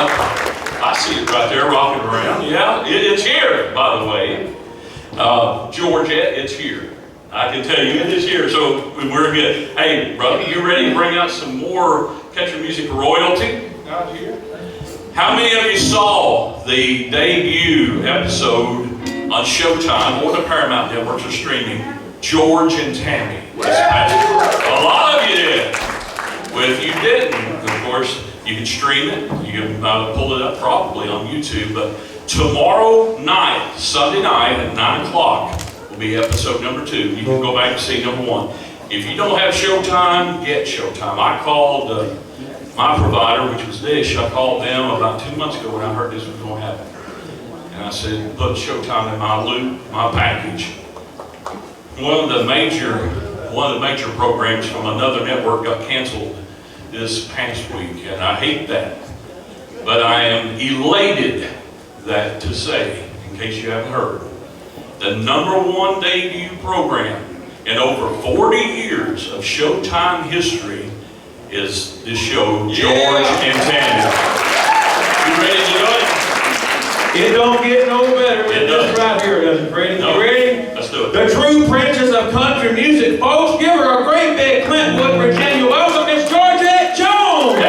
I see it right there rocking around. Yeah, it's here, by the way. Georgette, it's here. I can tell you it is here, so we're good. Hey, brother, you ready to bring out some more country music royalty out here? How many of you saw the debut episode on Showtime or the Paramount Networks are streaming, George and Tammy? A lot of you did. Well, if you didn't, of course, you can stream it. You can pull it up probably on YouTube. But tomorrow night, Sunday night at 9 o'clock, will be episode number 2. You can go back and see number 1. If you don't have Showtime, get Showtime. I called my provider, which was Dish. I called them about 2 months ago when I heard this was going to happen. And I said, put Showtime in my loop, my package. One of the major programs from another network got canceled this past week, and I hate that. But I am elated that to say, in case you haven't heard, the #1 debut program in over 40 years of Showtime history is this show, George and Tammy. You ready to do it? It don't get no better than this right here, does it, Freddie? No. You ready? Let's do it. The true princess of country music, folks. Give her a great big Clintwood, Virginia. Welcome, Miss Georgette Jones.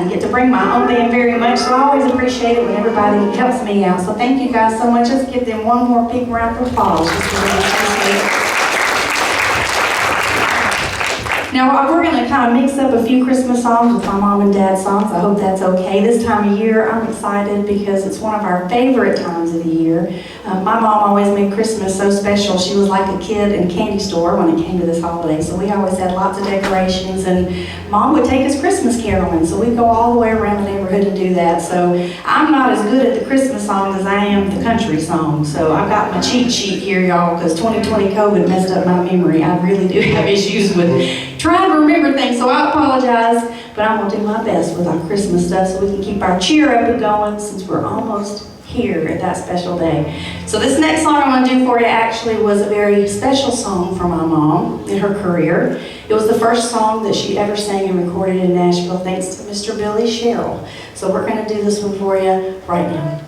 Get to bring my own band very much, so I always appreciate it when everybody helps me out. So thank you guys so much. Let's give them one more big round of applause. Now we're going to kind of mix up a few Christmas songs with my mom and dad songs. I hope that's okay. This time of year, I'm excited because it's one of our favorite times of the year. My mom always made Christmas so special. She was like a kid in a candy store when it came to this holiday. So we always had lots of decorations, and Mom would take us Christmas caroling. So we'd go all the way around the neighborhood and do that. So I'm not as good at the Christmas songs as I am the country songs. So I've got my cheat sheet here, y'all, because 2020 COVID messed up my memory. I really do have issues with trying to remember things, so I apologize, but I'm going to do my best with our Christmas stuff so we can keep our cheer up and going since we're almost here at that special day. So this next song I'm going to do for you actually was a very special song for my mom in her career. It was the first song that she ever sang and recorded in Nashville thanks to Mr. Billy Sherrill. So we're going to do this one for you right now.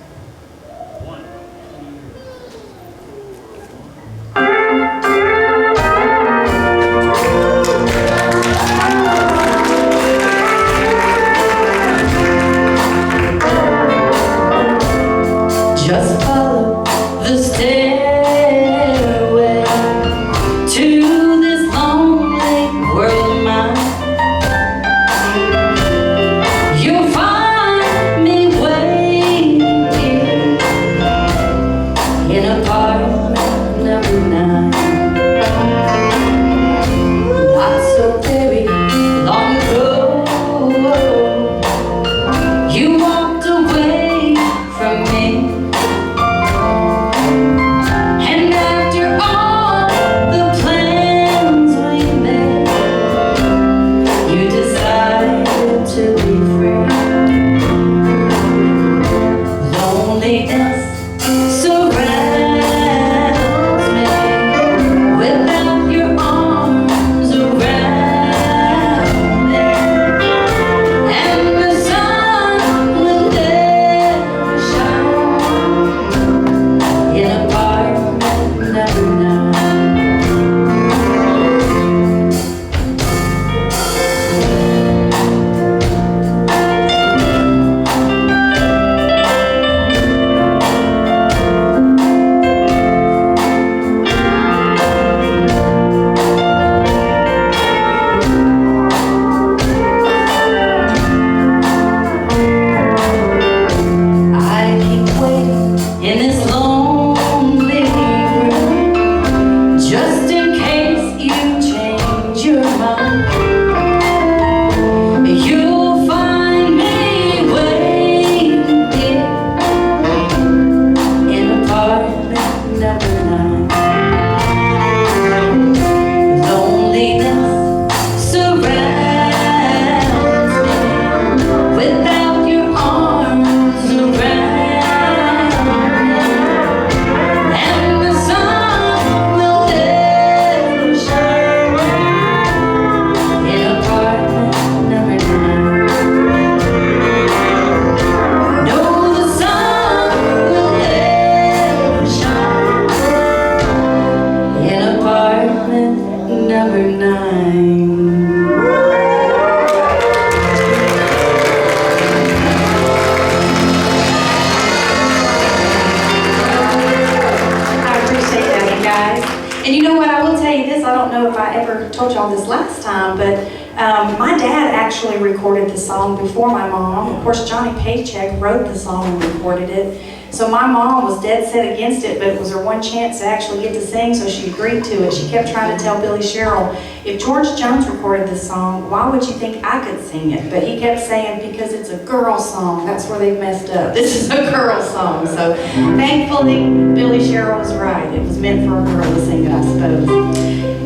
Just follow the stairway to this lonely world of mine. You'll find me waiting in apartment number 9. Not so very long ago, you walked away from me. Told y'all this last time, but my dad actually recorded the song before my mom. Of course, Johnny Paycheck wrote the song and recorded it. So my mom was dead set against it, but it was her one chance to actually get to sing, so she agreed to it. She kept trying to tell Billy Sherrill, if George Jones recorded this song, why would you think I could sing it? But he kept saying, because it's a girl song. That's where they messed up. This is a girl song. So thankfully, Billy Sherrill was right. It was meant for a girl to sing it, I suppose.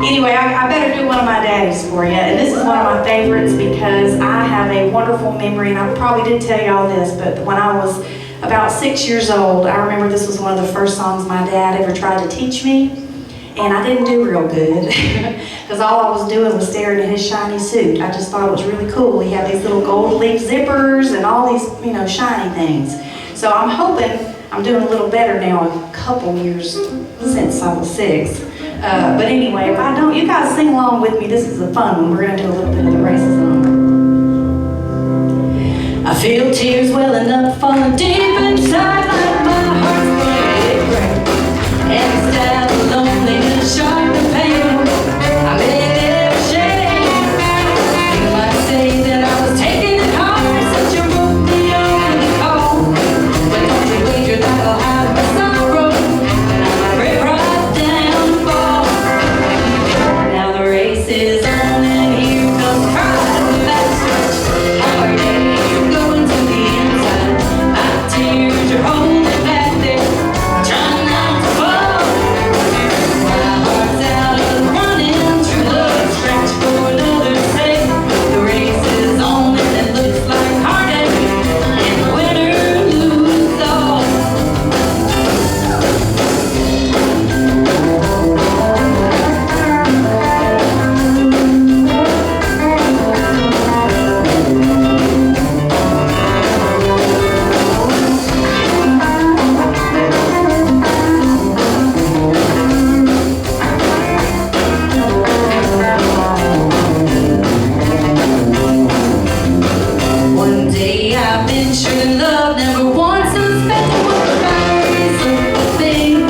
Anyway, I better do one of my daddies for you, and this is one of my favorites because I have a wonderful memory, and I probably did tell y'all this, but when I was about 6 years old, I remember this was one of the first songs my dad ever tried to teach me, and I didn't do real good because all I was doing was staring at his shiny suit. I just thought it was really cool. He had these little gold leaf zippers and all these, shiny things. So I'm hoping I'm doing a little better now, a couple years since I was 6. But anyway, if I don't, you guys sing along with me. This is a fun one. We're going to do a little bit of the races song. I feel tears welling up, falling deep inside, like my heart's going to break. And instead of loneliness, sharp and pain, I'm in every shade. You might say that I was taking it hard, since you wrote me on the call. But don't you wager that I'll hide my sorrow, and I might break right down and fall. Now the race is on, and here comes pride with that stretch. Hard day, you're going to the end. been sure that love never once suspected what the boundaries of the thing.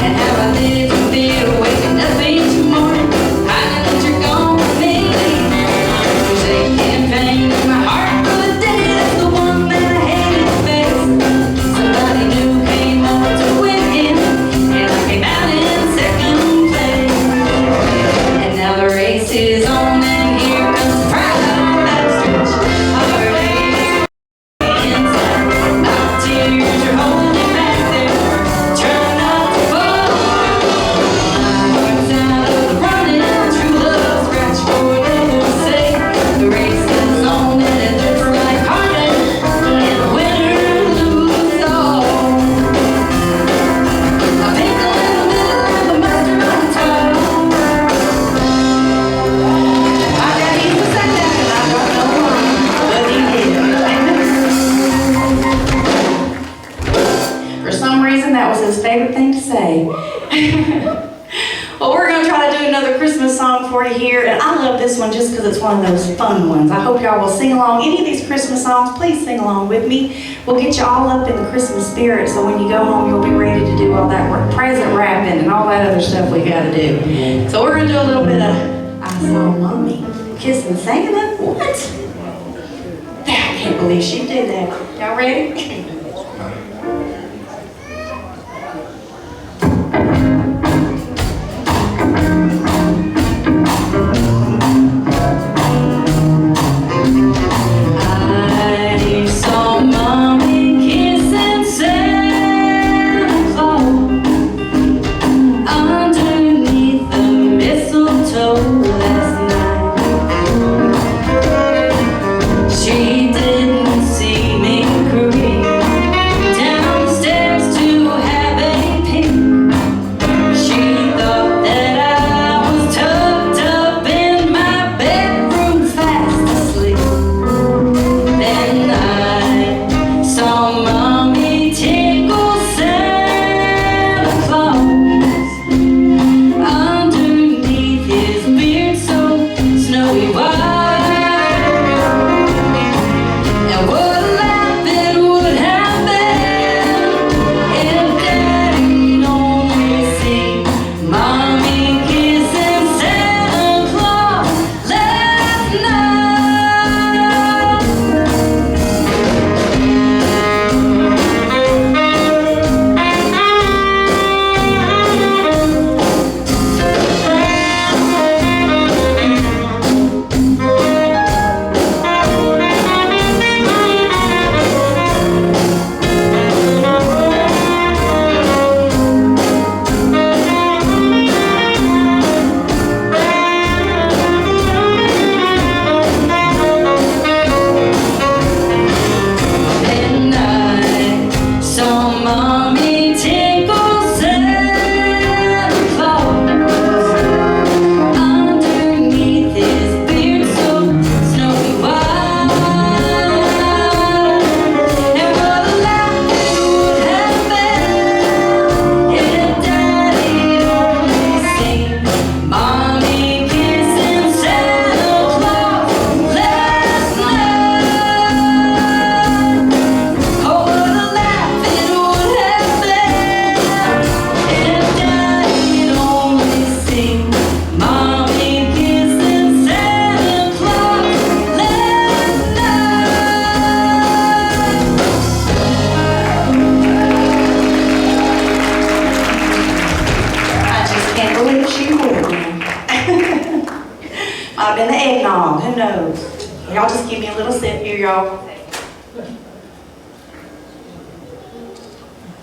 And how I lived in fear, waking up each morning, hiding that you're gone from me. There's ache and pain in my heart for the day that's the one that I hated to face. Somebody new came on to win him, and I came out in second place. And now the race is on, and here comes the pride of that stretch. Heartache inside, my tears are holding me back there. Try not to fall. My heart's out of running, true love scratch for another's sake. The race is on, and it looks like heartache, and the winner loses all. A pickle in the middle and the mustard on top. I got him beside that, and I don't know why, but he did. For some reason, that was his favorite thing to say. Well, we're going to try to do another Christmas song for you here, and I love this one just because it's one of those fun ones. I hope y'all will sing along. Any of these Christmas songs, please sing along with me. We'll get you all up in the Christmas spirit, so when you go home, you'll be ready to do all that present wrapping and all that other stuff we got to do. So we're going to do a little bit of I Saw Mommy Kissing Santa. What? I can't believe she did that. Y'all ready? I saw Mommy kissing Santa Claus underneath the mistletoe last night. She didn't see me creep down the stairs to have a peek. She thought that I was tucked up in my bedroom fast asleep. Then I saw Mommy tickle Santa Claus underneath his beard so snowy white. And what a laugh it would have been if Daddy'd only seen Mommy kissing Santa Claus last night. Then I saw Mommy tickle Santa Claus underneath his beard so snowy white. And what a laugh it would have been if Daddy'd only seen Mommy kissing Santa Claus last night. Oh, what a laugh it would have been if Daddy'd only seen Mommy kissing Santa Claus last night. I just can't believe she would. Might have been the eggnog, who knows? Y'all just give me a little sip here, y'all.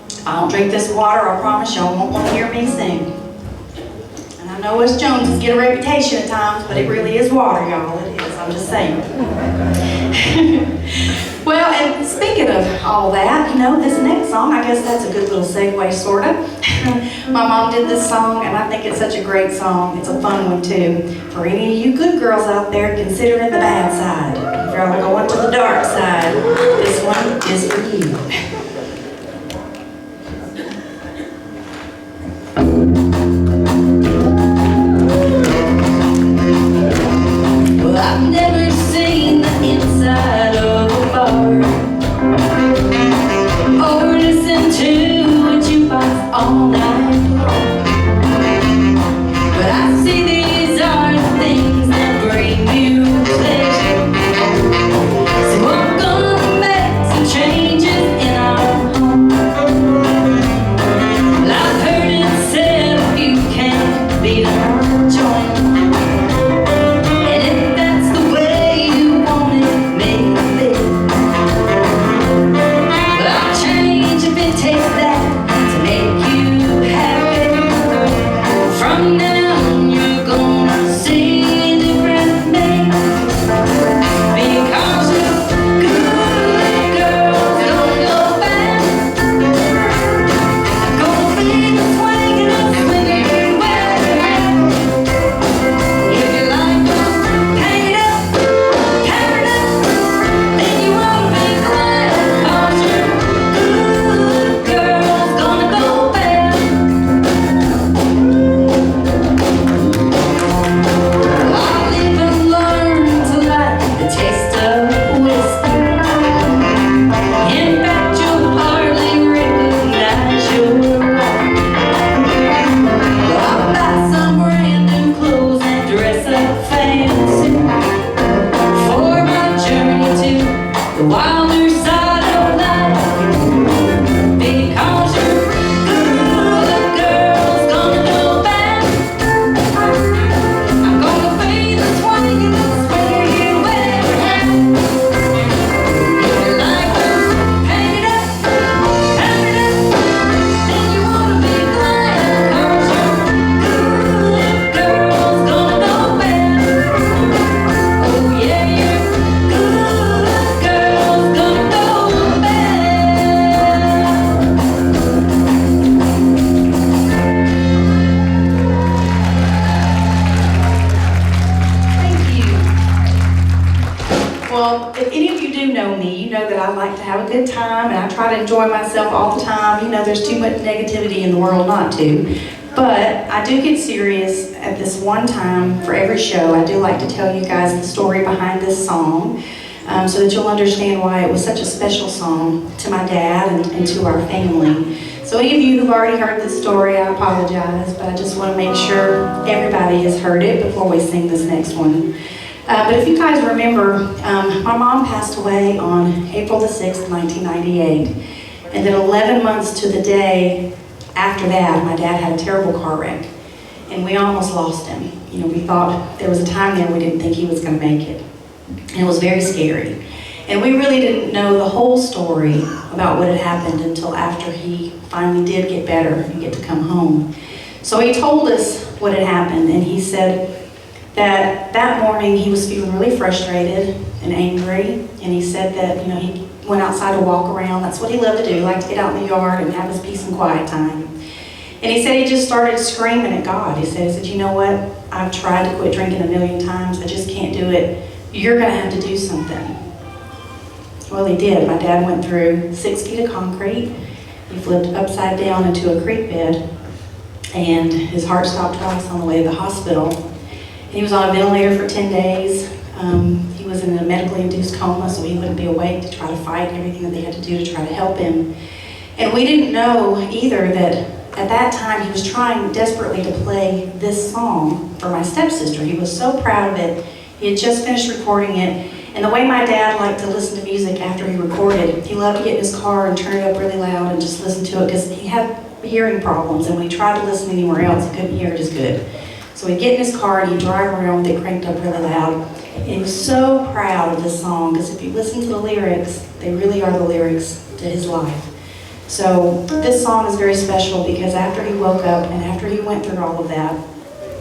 If I don't drink this water, I promise y'all won't want to hear me sing. And I know us Joneses get a reputation at times, but it really is water, y'all. It is, I'm just saying. Well, and speaking of all that, you know, this next song, I guess that's a good little segue, sort of. My mom did this song, and I think it's such a great song. It's a fun one, too. For any of you good girls out there considering the bad side, if you're going to the dark side, this one is for you. Well, I've never seen the inside of a bar. Well, if any of you do know me, you know that I like to have a good time and I try to enjoy myself all the time. You know, there's too much negativity in the world not to. But I do get serious at this one time for every show. I do like to tell you guys the story behind this song so that you'll understand why it was such a special song to my dad and to our family. So any of you who've already heard this story, I apologize, but I just want to make sure everybody has heard it before we sing this next one. But if you guys remember, my mom passed away on April the 6th, 1998. And then 11 months to the day after that, my dad had a terrible car wreck. And we almost lost him. You know, we thought there was a time there we didn't think he was going to make it. And it was very scary. And we really didn't know the whole story about what had happened until after he finally did get better and get to come home. So he told us what had happened, and he said that morning he was feeling really frustrated and angry, and he said that, you know, he went outside to walk around. That's what he loved to do. He liked to get out in the yard and have his peace and quiet time. And he said he just started screaming at God. He said, you know what? I've tried to quit drinking a million times. I just can't do it. You're going to have to do something. Well, he did. My dad went through 6 feet of concrete. He flipped upside down into a creek bed, and his heart stopped twice on the way to the hospital. He was on a ventilator for 10 days. He was in a medically induced coma, so he wouldn't be awake to try to fight everything that they had to do to try to help him. And we didn't know either that at that time he was trying desperately to play this song for my stepsister. He was so proud of it. He had just finished recording it. And the way my dad liked to listen to music after he recorded, he loved to get in his car and turn it up really loud and just listen to it because he had hearing problems, and when he tried to listen anywhere else, he couldn't hear it as good. So he'd get in his car and he'd drive around with it cranked up really loud. And he was so proud of this song because if you listen to the lyrics, they really are the lyrics to his life. So this song is very special because after he woke up and after he went through all of that,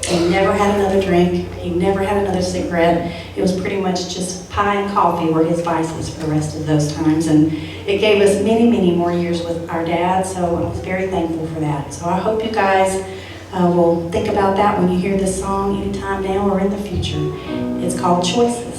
he never had another drink, he never had another cigarette. It was pretty much just pie and coffee were his vices for the rest of those times. And it gave us many, many more years with our dad, so I was very thankful for that. So I hope you guys will think about that when you hear this song anytime now or in the future. It's called Choices.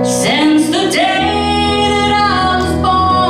Since the day that I was born,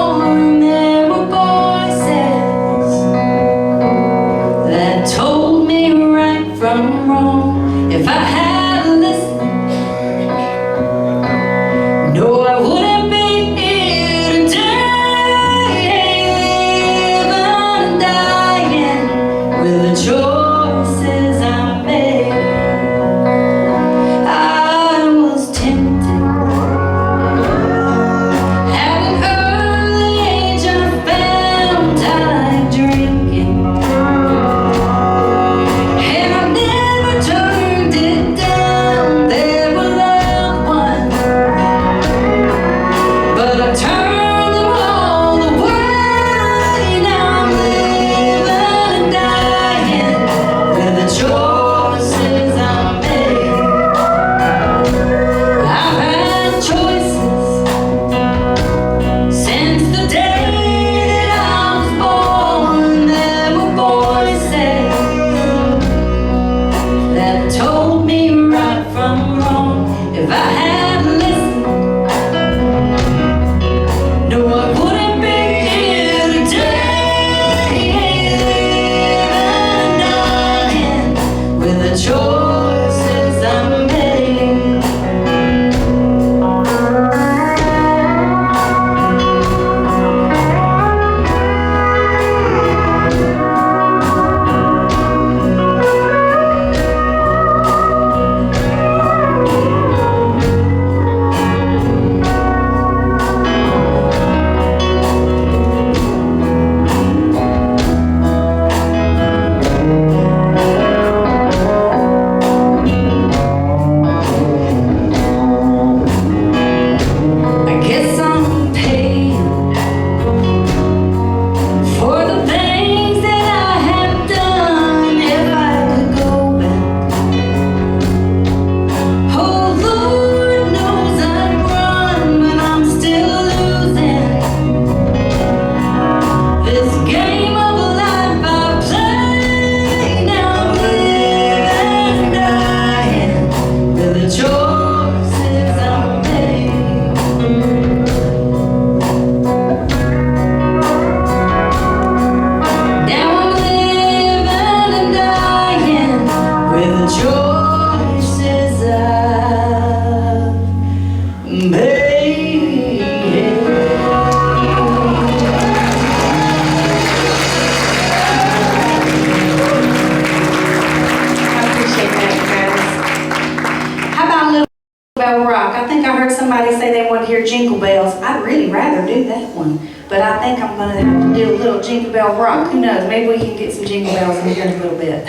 hear Jingle Bells, I'd really rather do that one. But I think I'm going to have to do a little Jingle Bell Rock. Who knows? Maybe we can get some Jingle Bells in here in a little bit.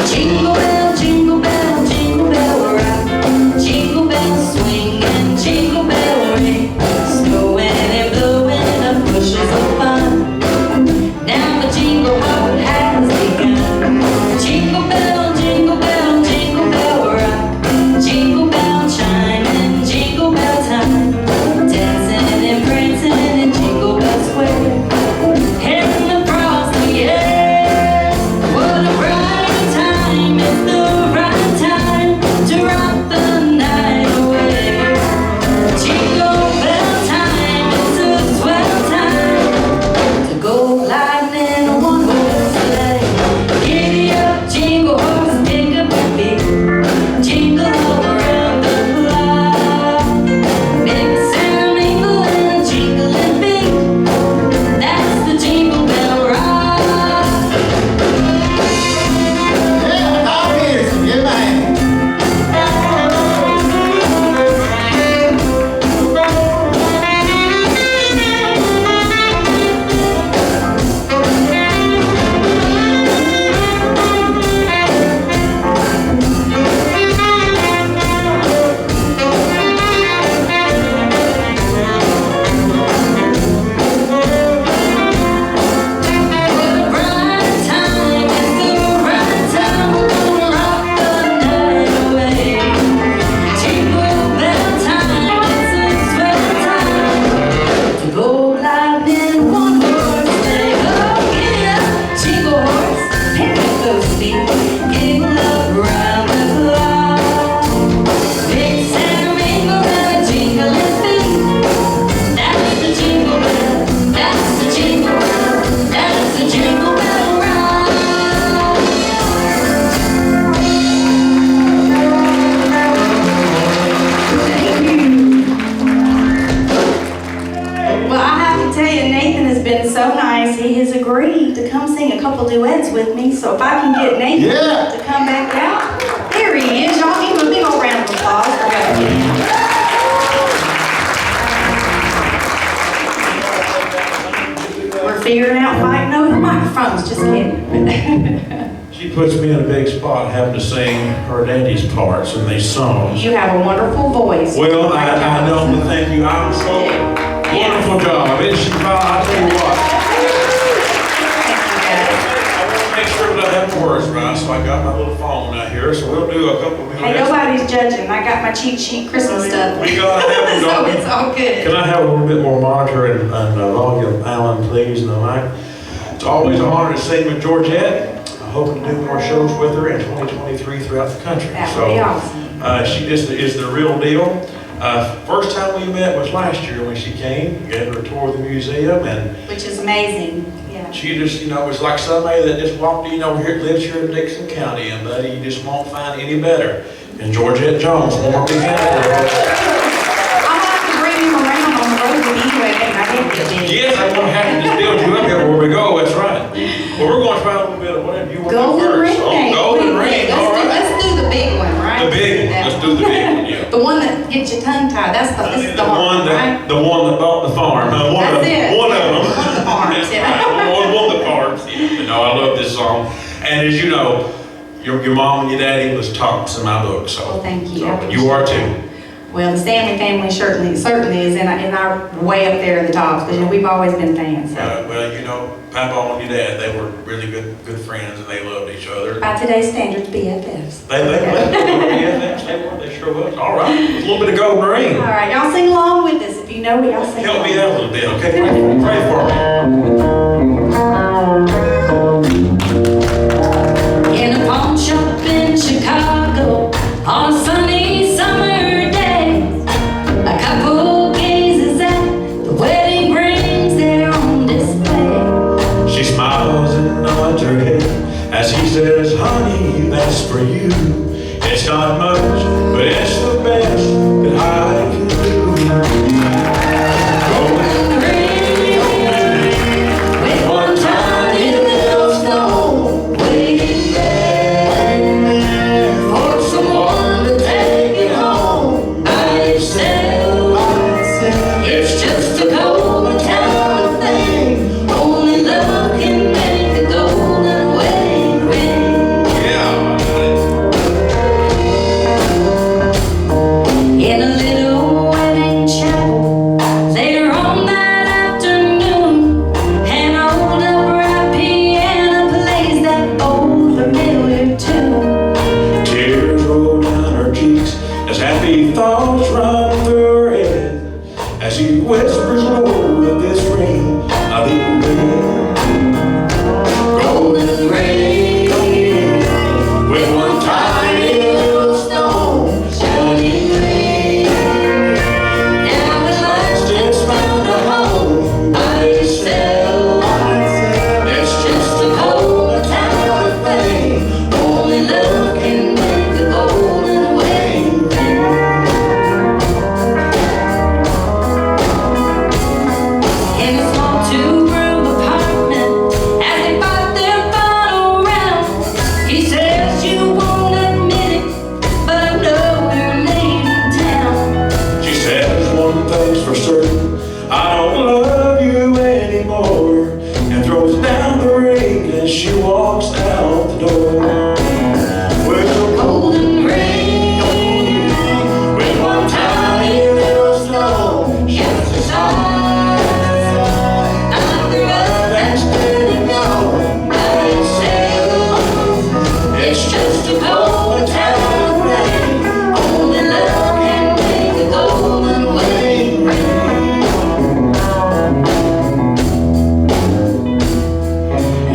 Jingle bell, jingle bell, jingle bell rock. Jingle bell swing and jingle bell ring. Snowing and blowing up bushes of fun. Now the jingle hop has begun. Jingle bell, jingle bell, jingle bell rock. Jingle bell chime and jingle bell time. Dancing and prancing in Jingle Bell Square. In the frosty air. What a bright time, it's the right time to rock the night away. Jingle bell time, it's a swell time to go gliding in a one-horse sleigh. Giddy up, jingle horse, pick up your feet. Jingle all around the clock. Mix and mingle and a jingling beat. That's the Jingle Bell Rock. Yeah, I'm here. Get my hand. What a bright time, it's the right time. We're gonna rock the night away. Jingle bell time, it's a swell time to go gliding in one horse sleigh. Oh, giddy up, jingle horse, pick up those feet. Giggle up around the clock. Mix and mingle and a jingling beat. That's the Jingle Bell, that's the Jingle Bell, that's the Jingle Bell Rock. Well, I have to tell you, Nathan has been so nice. He has agreed to come sing a couple duets with me. So if I can get Nathan Yeah. to come back out. There he is. Y'all give him a big old round of applause for him. We're figuring out fighting over microphones. Just kidding. She puts me in a big spot having to sing her daddy's parts in these songs. You have a wonderful voice. Well, I know, but thank you. I'm so wonderful job. Isn't she fine? I'll tell you what. I want to make sure that I have the words right, so I got my little phone out here, so we'll do a couple of Hey, minutes. nobody's judging. I got my cheat sheet Christmas stuff. We gotta have them, So don't we? it's all good. Can I have a little bit more monitor and volume, Alan, please, and the mic? It's always an honor to sing with Georgette. I'm hoping to do more shows with her in 2023 throughout the country. That would be awesome. She just is the real deal. First time we met was last year when she came, gave her a tour of the museum, and Which is amazing. Yeah. she just, was like somebody that just walked in over here, lives here in Dixon County, and buddy, you just won't find any better. And Georgette Jones, warm big hand for her. I'll have to bring him around on the road with me anyway, and I did get it. Yes, I'm gonna have to just build you up everywhere we go, that's right. Well, we're gonna try a little bit of whatever you want to do Golden first. ring. Oh, golden ring, all right. Let's do the big one, right? The big one, let's do the big one, yeah. The one that gets you tongue tied. This is the one, right? The one that bought the farm, one of That's it. them. One of them. One of the farms, That's yeah. right. One of the farms, yeah. But no, I love this song. And as you know, your mom and your daddy was tops in my book, so. Well, thank you. So, you are too. Well, the Stanley family certainly is in our way up there at the top, because we've always been fans. So. Well, Papa and your dad, they were really good friends, and they loved each other. By today's standards, BFFs. They sure was. All right, a little bit of golden ring. All right, y'all sing along with us. If you know it, y'all sing Help me along. out a little bit, okay? Pray for me. In a pawn shop in Chicago on a sunny summer day, a couple gazes at the wedding rings there on display. She smiles and nods her head as he says, honey, that's for you. It's not much, but it's the best that I can do. Golden Ring, with one touch It's just a cold town rain. Only love can make a golden wedding ring.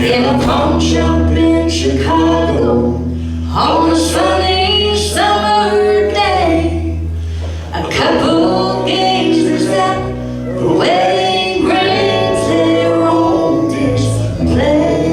In a pawn shop in Chicago, on a sunny summer day, a couple gazes at the wedding rings there on display.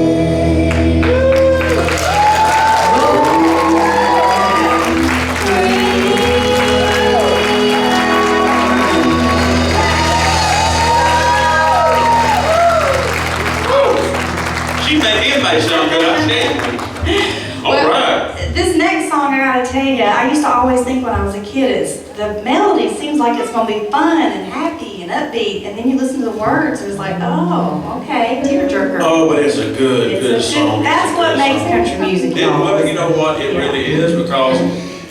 She made anybody sound good, I stand. All right. This next song, I gotta tell you, I used to always think when I was a kid, the melody seems like it's gonna be fun and happy and upbeat, and then you listen to the words, and it's like, oh, okay, tearjerker. Oh, but it's a good It's a song. That's It's a what good makes song. country music. Well, you know what? It really is, because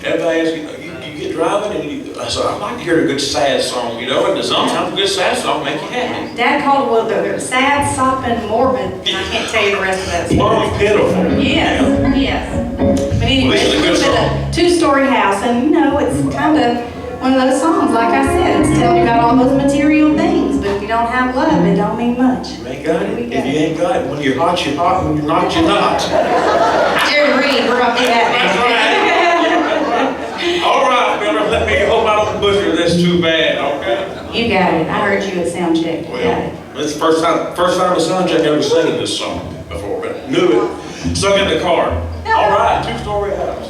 everybody else, you get driving and so I like to hear a good sad song, and sometimes a good sad song make you happy. Dad called it, well, they're sad, sopping, morbid, and I can't tell you the rest of that Long song. pitiful. Yes, yes. But anyway, Well, this is a good it's a song. two-story house, and it's kind of one of those songs, like I said, it's telling you about all those material things, but if you don't have love, it don't mean much. You ain't got Here it. we If go. you ain't got it, when you're hot, you're hot. When you're not, you're not. Jerry Reed, we're gonna do that That's next. All right, Miller, let me hope I don't butcher this too bad, okay? You got it. I heard you at sound check. You got it. Well, it's the first time the Sunjack ever sang this song before, but knew it. Sung in the car. All right, two-story house.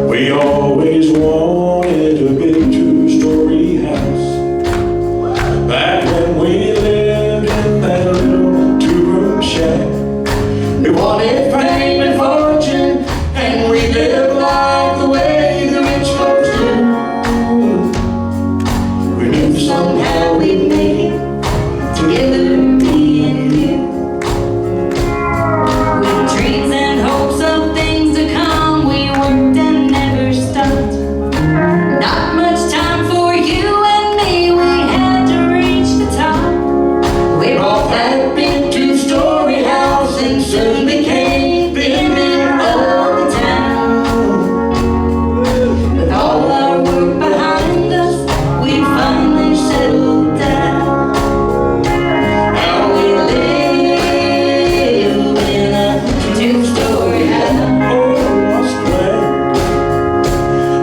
We always wanted a big two-story house. Back when we lived in that little two-room shack. We wanted fame and fortune, and we lived life the way the rich folks do. We knew somehow we'd make it together, me and you. With dreams and hopes of things to come, we worked and never stopped. Not much time for you and me, we had to reach the top. We bought that big two-story house and soon became the envy of the town. With all our work behind us, we finally settled down. Now we live in a two-story house, Oh, what's grand,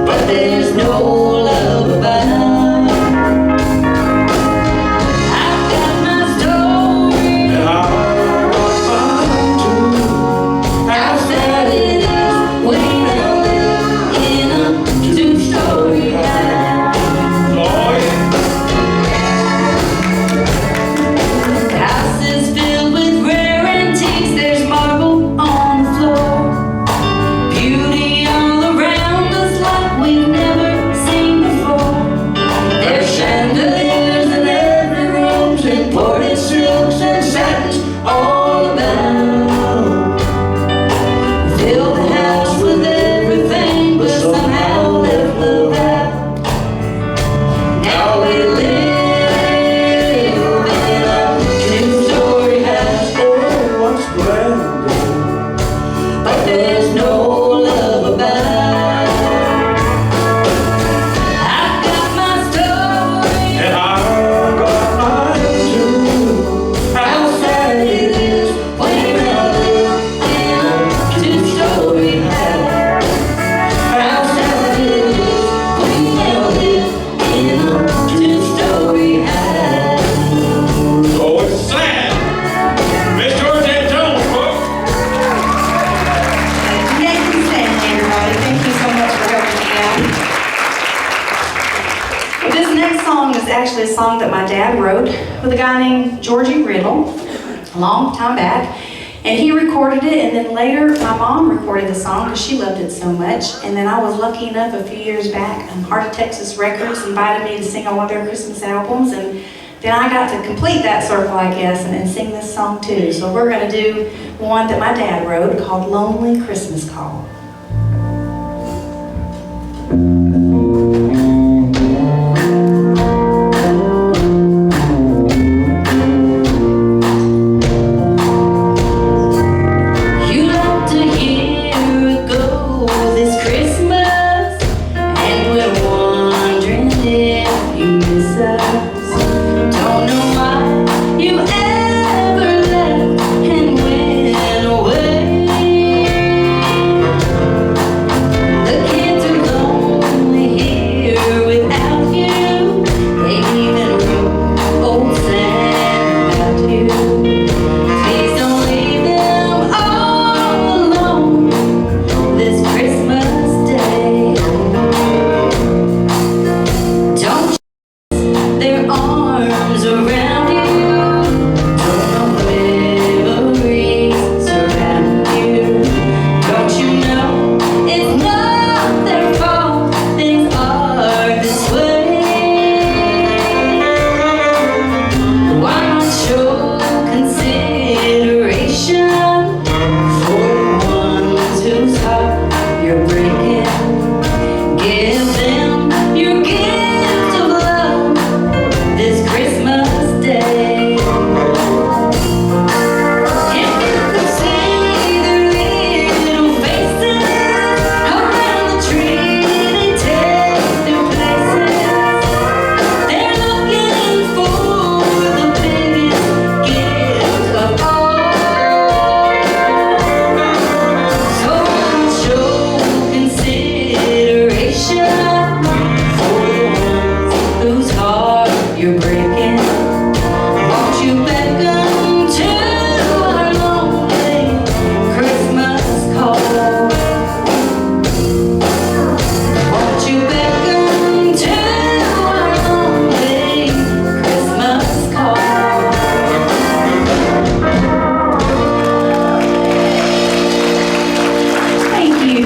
but there's no love about it. I've got my story, and I got mine too. how sad it is when you live in a two-story house. Oh, yeah. The house is filled with rare antiques, there's marble on the floor. Beauty all around us like we've never seen before. There's chandeliers in every room, imported silks and satins all about. Fill the house with everything, but somehow left love out. Now we live in a two-story house, Oh, what's grand, but there's no love about it. I've got my story, and I got mine too. how sad it is when you live in a two-story house. How sad it is when you live in a two-story house. Oh, it's sad. Miss Georgette Jones, folks. Nathan Stanley, everybody. Thank you so much for helping me out. Well, this next song is actually a song that my dad wrote with a guy named Georgie Riddle a long time back. And he recorded it, and then later my mom recorded the song because she loved it so much. And then I was lucky enough a few years back, Heart of Texas Records invited me to sing on one of their Christmas albums, and then I got to complete that circle, I guess, and sing this song too. So we're going to do one that my dad wrote called Lonely Christmas Call. eyes. Don't know why you ever left and went away. The kids are lonely here without you. They even wrote old Santa about you. Please don't leave them all alone this Christmas Day. Don't their arms around you. Don't know memories surround you. Don't you know it's not their fault things are this way? Why not show consideration for the ones whose heart you're breaking? Give them your gift of love this Christmas Day. If you could see their little faces around the tree, they take their places. They're looking for the biggest gift of all. So show consideration for the ones whose heart you're breaking. Won't you beckon to our lonely Christmas call? Won't you beckon to our lonely Christmas call? Thank you.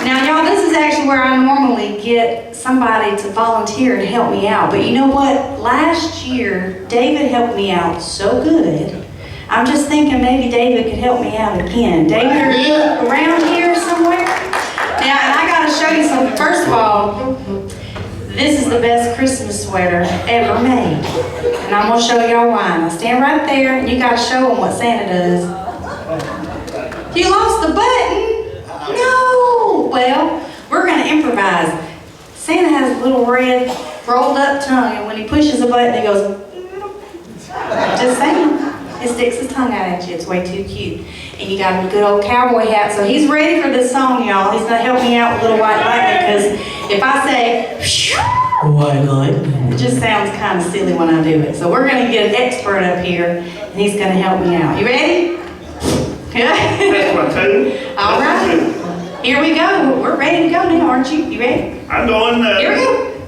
Now, y'all, this is actually where I normally get somebody to volunteer and help me out. But you know what? Last year, David helped me out so good. I'm just thinking maybe David could help me out again. David, are you around here somewhere? Now, and I got to show you something. First of all, this is the best Christmas sweater ever made. And I'm going to show y'all why. Now, stand right there, and you got to show them what Santa does. You lost the button? No! Well, we're going to improvise. Santa has a little red rolled up tongue, and when he pushes a button, he goes, just saying. It sticks his tongue out at you. It's way too cute. And you got a good old cowboy hat. So he's ready for this song, y'all. He's going to help me out with Little White Lightning, because if I say, White lightning. it just sounds kind of silly when I do it. So we're going to get an expert up here, and he's going to help me out. You ready? That's my two. All right. Here we go. We're ready to go now, aren't you? You ready? I'm going, Here we go.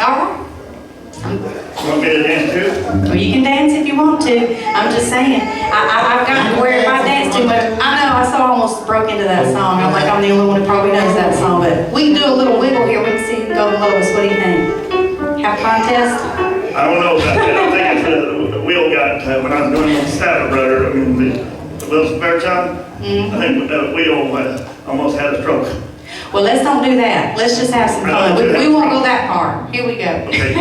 All right. want me to dance too? Well, you can dance if you want to. I'm just saying. I've gotten to where if I dance too much, I know I so almost broke into that song. I'm like, I'm the only one who probably knows that song, but we can do a little wiggle here. We can see who can go the lowest. What do you think? Have a contest? I don't know about that. I think it's the wheel got, when I was doing the Stafford brother, I mean, the Will Spare Child, I think the wheel almost had a stroke. Well, let's don't do that. Let's just have some fun. We won't go that far. Here we go. Okay.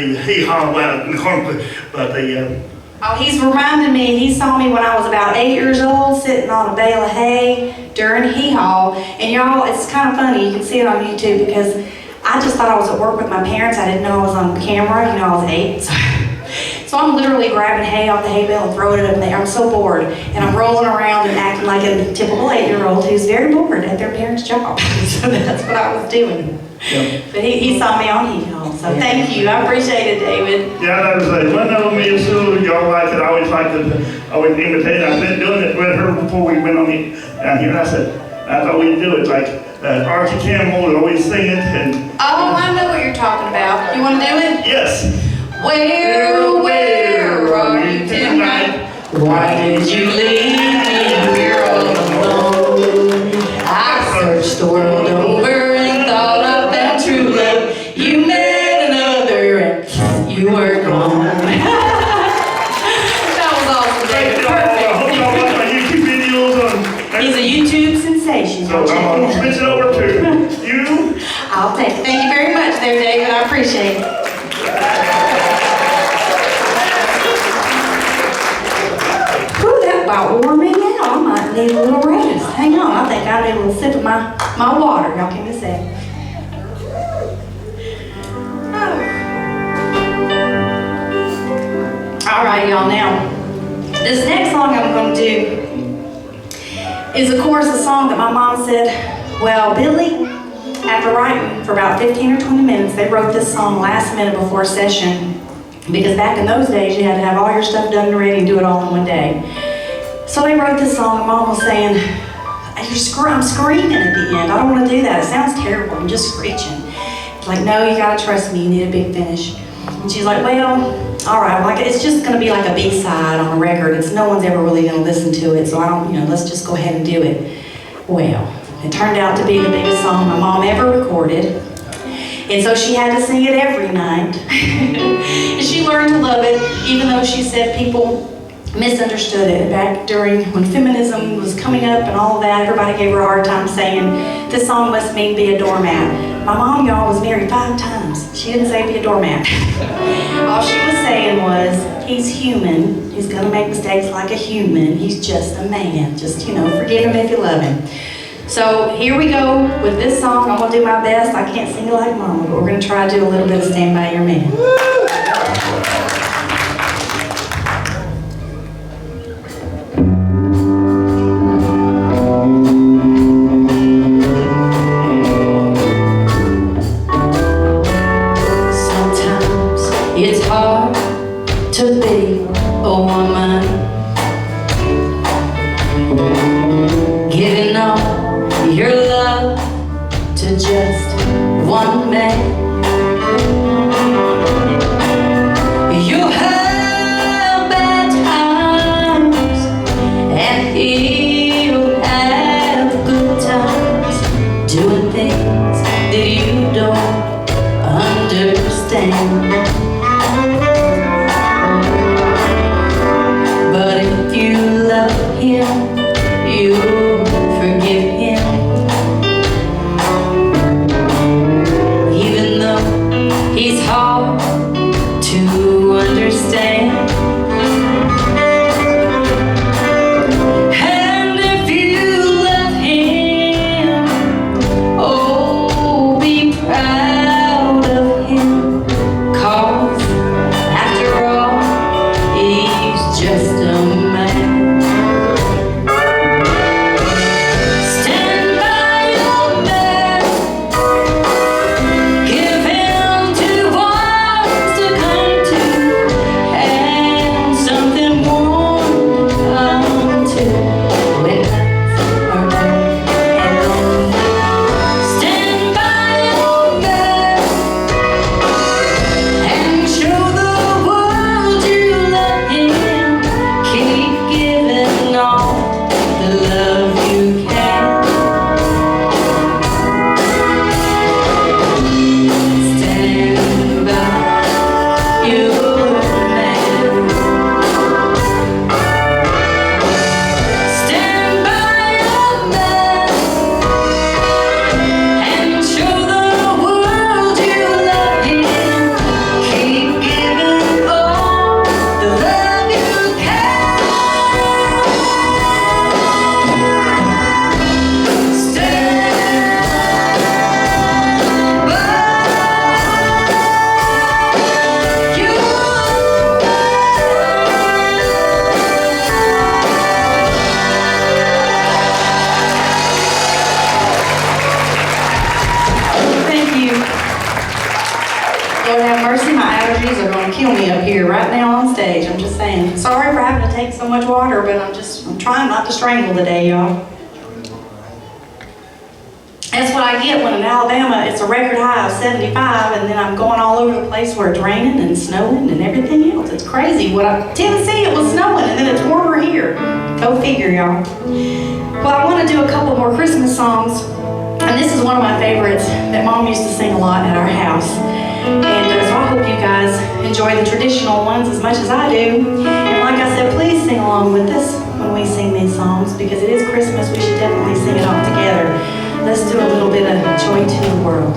the hee-haw out in the corner, but the, Oh, he's reminded me, he saw me when I was about 8 years old, sitting on a bale of hay during hee-haw. And y'all, it's kind of funny, you can see it on YouTube, because I just thought I was at work with my parents. I didn't know I was on camera, you know, I was 8. So I'm literally grabbing hay off the hay bale and throwing it up there. I'm so bored. And I'm rolling around and acting like a typical 8-year-old who's very bored at their parents' job. So that's what I was doing. yeah. But he saw me on hee-haw, so thank you. I appreciate it, David. Yeah, that was like, one of them is so y'all like it. I always like to always imitate. I've been doing it with her before we went on the down here. And I said, I thought we'd do it like Archie Campbell would always sing it. And Oh, I know what you're talking about. You want to do it? yes. Where are you tonight? Why did you leave me here all alone? I searched the world over and thought I found true love. You met another and you were gone. That was awesome, David. I hope y'all like my YouTube videos on. He's a YouTube sensation. So I'm gonna switch it over to you. I'll take it. Thank you very much there, David. I appreciate it. Whew, that about wore me out. I might need a little rest. Hang on, I think I need a little sip of my water. Y'all give me a sec. All right, y'all. Now, this next song I'm going to do is, of course, a song that my mom said, well, Billy, after writing for about 15 or 20 minutes, they wrote this song last minute before session. Because back in those days, you had to have all your stuff done and ready and do it all in one day. So they wrote this song, and Mom was saying, I'm screaming at the end. I don't want to do that. It sounds terrible. I'm just screeching. Like, no, you got to trust me. You need a big finish. And she's like, well, all right. Like, it's just going to be like a B-side on a record. No one's ever really going to listen to it, so I don't, let's just go ahead and do it. Well, it turned out to be the biggest song my mom ever recorded. And so she had to sing it every night. And she learned to love it, even though she said people misunderstood it. Back during when feminism was coming up and all of that, everybody gave her a hard time saying, this song must mean be a doormat. My mom, y'all, was married 5 times. She didn't say be a doormat. All she was saying was, he's human. He's gonna make mistakes like a human. He's just a man. Just, forgive him if you love him. So here we go with this song. I'm gonna do my best. I can't sing it like Mama, but we're gonna try to do a little bit of Stand By Your Man. Sometimes it's hard to be a woman, giving all your love to just one man. You'll have bad times and he'll have good times, doing things that you don't understand. But if you love him, you'll forgive him. Even though he's hard to understand. And if you love him, oh, be proud of him. 'Cause after all, he's just a man. Stand by your man. Give him 2 arms to come to, and something warm to come to when nights are dark and lonely. Stand by your man and show the world you love him. Keep giving all the love you can. Stand by your man. Stand by kill me up here right now on stage. I'm just saying. Sorry for having to take so much water, but I'm trying not to strangle today, y'all. That's what I get when in Alabama it's a record high of 75, and then I'm going all over the place where it's raining and snowing and everything else. It's crazy. Tennessee, it was snowing, and then it's warmer here. Go figure, y'all. Well, I want to do a couple more Christmas songs, and this is one of my favorites that Mom used to sing a lot at our house. And so I hope you guys enjoy the traditional ones as much as I do. And like I said, please sing along with us when we sing these songs, because it is Christmas. We should definitely sing it all together. Let's do a little bit of Joy to the World.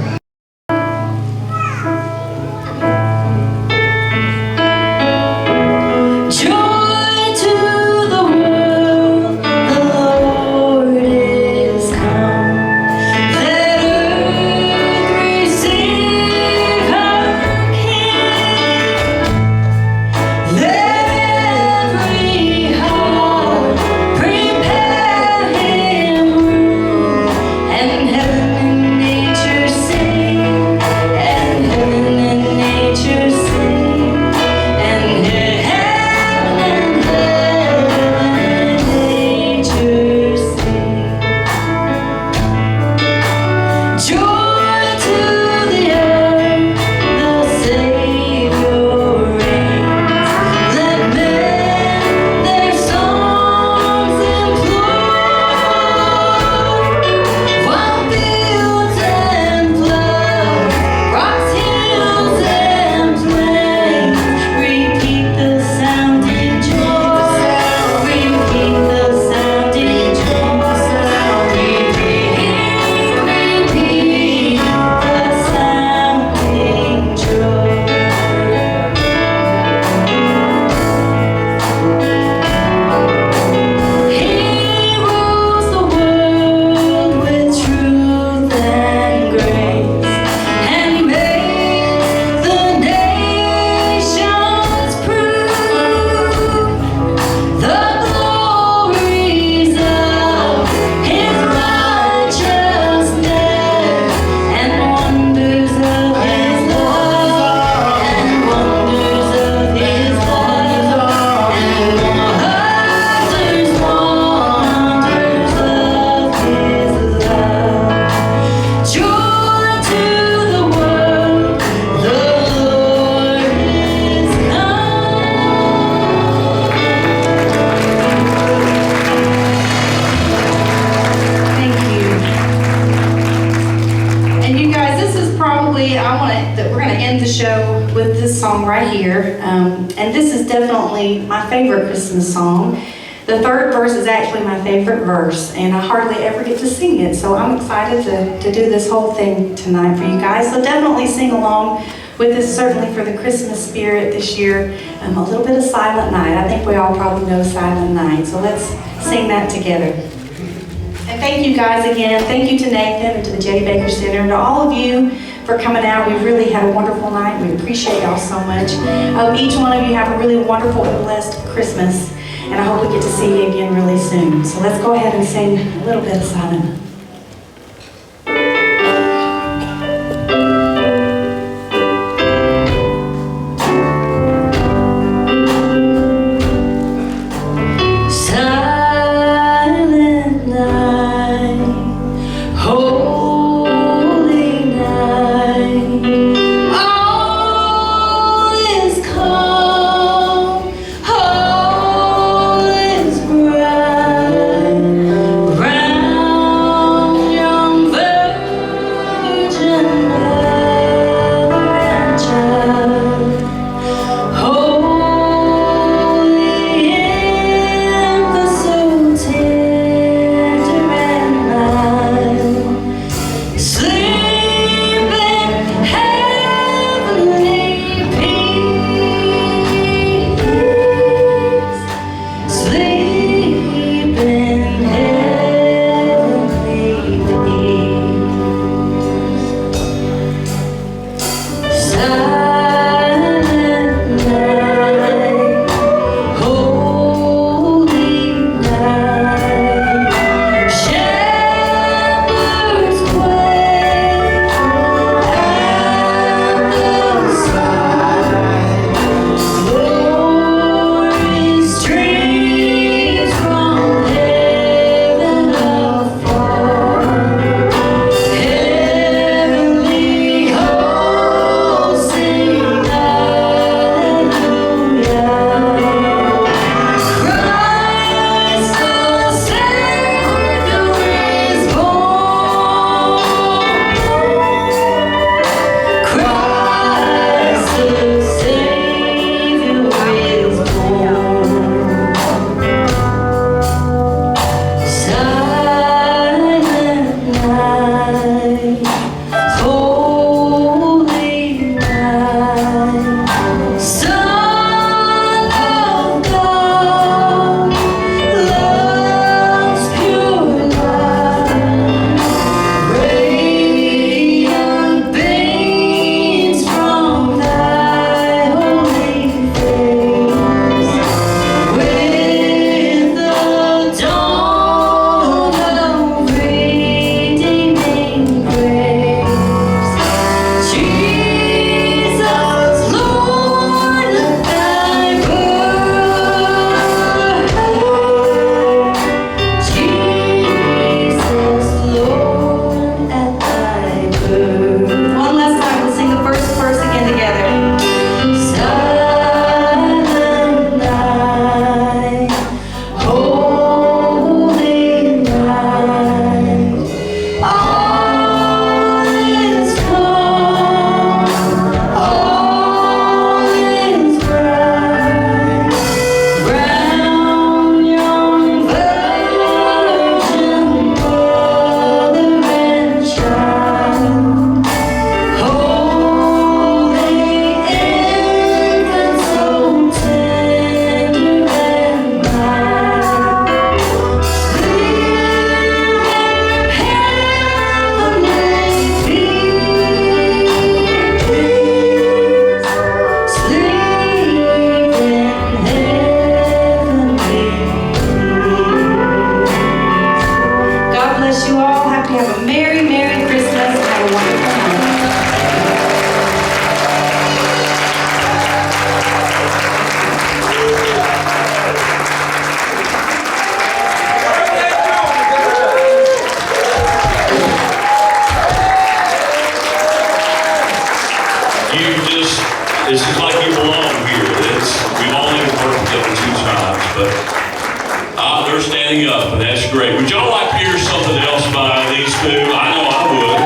And this is definitely my favorite Christmas song. The third verse is actually my favorite verse, and I hardly ever get to sing it, so I'm excited to do this whole thing tonight for you guys. So definitely sing along with us, certainly for the Christmas spirit this year. A little bit of Silent Night. I think we all probably know Silent Night, so let's sing that together. And thank you guys again. Thank you to Nathan and to the Jettie Baker Center and to all of you for coming out. We've really had a wonderful night. We appreciate y'all so much. I hope each one of you have a really wonderful and blessed Christmas, and I hope we get to see you again really soon. So let's go ahead and sing a little bit of Silent Night. Round stuff, and that's great. Would y'all like to hear something else by these two? I know I would.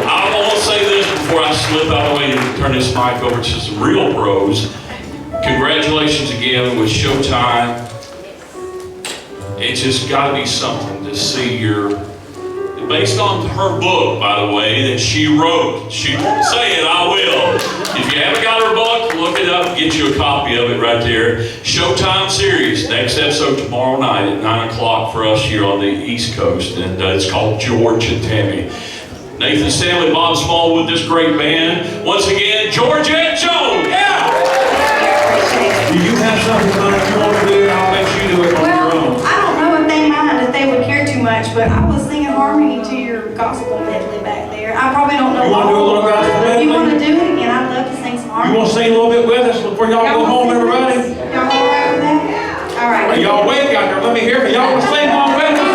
I want to say this before I slip out of the way and turn this mic over to some real pros. Congratulations again with Showtime. It's just got to be something to see your, based on her book, by the way, that she wrote. She say it, I will. If you haven't got her book, look it up, get you a copy of it right there. Showtime series, next episode tomorrow night at 9 o'clock for us here on the East Coast, and it's called George and Tammy. Nathan Stanley, Bob Smallwood, this great band. Once again, Georgette Jones. Yeah! Do you have something tonight you want to do? I'll let you do it on your own. Well, I don't know if they mind, if they would care too much, but I was singing harmony to your gospel medley back there. I probably don't know. You want to do a little gospel medley? If you want to do it again, I'd love to sing some harmony. You want to sing a little bit with us before y'all go home, everybody? Y'all all right with that? All right. Are y'all awake out there? Let me hear from y'all. Want to sing along with us?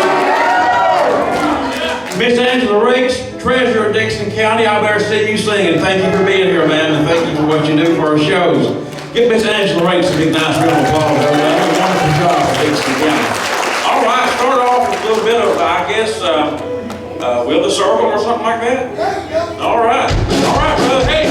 Miss Angela Rakes, treasurer of Dixon County, I better see you singing. Thank you for being here, man, and thank you for what you do for our shows. Give Miss Angela Rakes a big, nice round of applause. Done a wonderful job for Dixon County. All right, start off with a little bit of, I guess, Will the Circle or something like that? All right, brother. Hey.